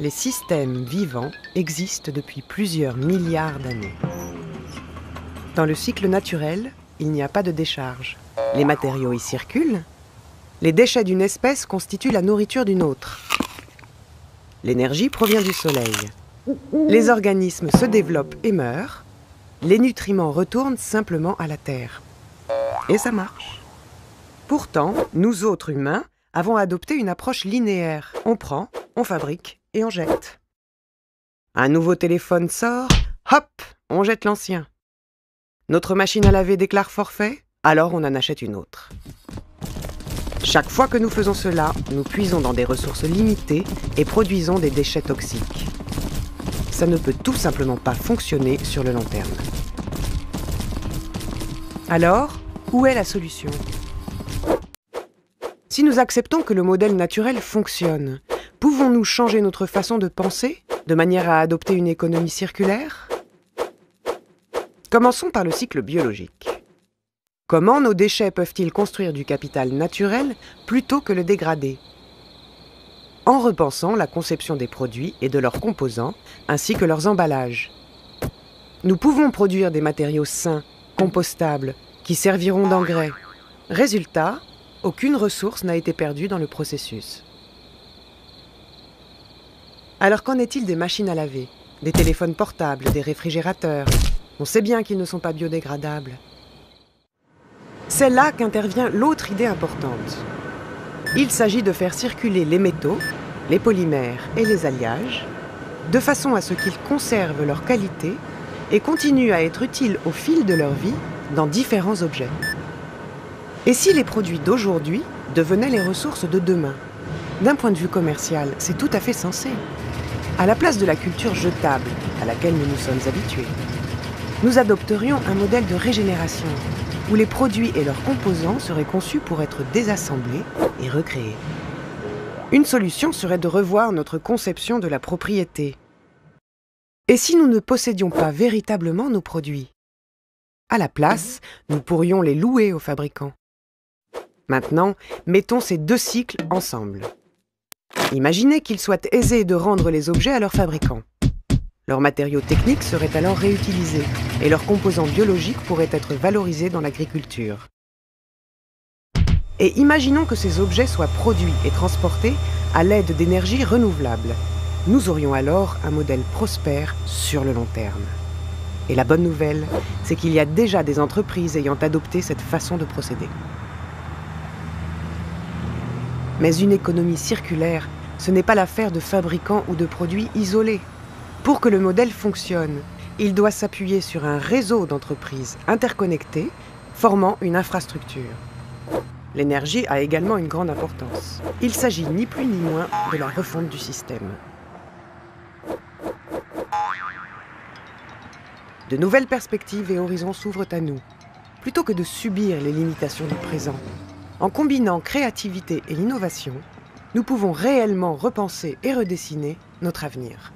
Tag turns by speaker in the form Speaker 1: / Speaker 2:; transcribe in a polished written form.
Speaker 1: Les systèmes vivants existent depuis plusieurs milliards d'années. Dans le cycle naturel, il n'y a pas de décharge. Les matériaux y circulent. Les déchets d'une espèce constituent la nourriture d'une autre. L'énergie provient du soleil. Les organismes se développent et meurent. Les nutriments retournent simplement à la terre. Et ça marche. Pourtant, nous autres humains avons adopté une approche linéaire. On prend, on fabrique et on jette. Un nouveau téléphone sort, hop, on jette l'ancien. Notre machine à laver déclare forfait, alors on en achète une autre. Chaque fois que nous faisons cela, nous puisons dans des ressources limitées et produisons des déchets toxiques. Ça ne peut tout simplement pas fonctionner sur le long terme. Alors, où est la solution ? Si nous acceptons que le modèle naturel fonctionne, pouvons-nous changer notre façon de penser, de manière à adopter une économie circulaire ? Commençons par le cycle biologique. Comment nos déchets peuvent-ils construire du capital naturel plutôt que le dégrader ? En repensant la conception des produits et de leurs composants, ainsi que leurs emballages. Nous pouvons produire des matériaux sains, compostables, qui serviront d'engrais. Résultat, aucune ressource n'a été perdue dans le processus. Alors qu'en est-il des machines à laver, des téléphones portables, des réfrigérateurs ? On sait bien qu'ils ne sont pas biodégradables. C'est là qu'intervient l'autre idée importante. Il s'agit de faire circuler les métaux, les polymères et les alliages, de façon à ce qu'ils conservent leur qualité et continuent à être utiles au fil de leur vie dans différents objets. Et si les produits d'aujourd'hui devenaient les ressources de demain ? D'un point de vue commercial, c'est tout à fait sensé. À la place de la culture jetable à laquelle nous nous sommes habitués, nous adopterions un modèle de régénération où les produits et leurs composants seraient conçus pour être désassemblés et recréés. Une solution serait de revoir notre conception de la propriété. Et si nous ne possédions pas véritablement nos produits ? À la place, nous pourrions les louer aux fabricants. Maintenant, mettons ces deux cycles ensemble. Imaginez qu'il soit aisé de rendre les objets à leurs fabricants. Leurs matériaux techniques seraient alors réutilisés et leurs composants biologiques pourraient être valorisés dans l'agriculture. Et imaginons que ces objets soient produits et transportés à l'aide d'énergies renouvelables. Nous aurions alors un modèle prospère sur le long terme. Et la bonne nouvelle, c'est qu'il y a déjà des entreprises ayant adopté cette façon de procéder. Mais une économie circulaire, ce n'est pas l'affaire de fabricants ou de produits isolés. Pour que le modèle fonctionne, il doit s'appuyer sur un réseau d'entreprises interconnectées, formant une infrastructure. L'énergie a également une grande importance. Il s'agit ni plus ni moins de la refonte du système. De nouvelles perspectives et horizons s'ouvrent à nous, plutôt que de subir les limitations du présent. En combinant créativité et innovation, nous pouvons réellement repenser et redessiner notre avenir.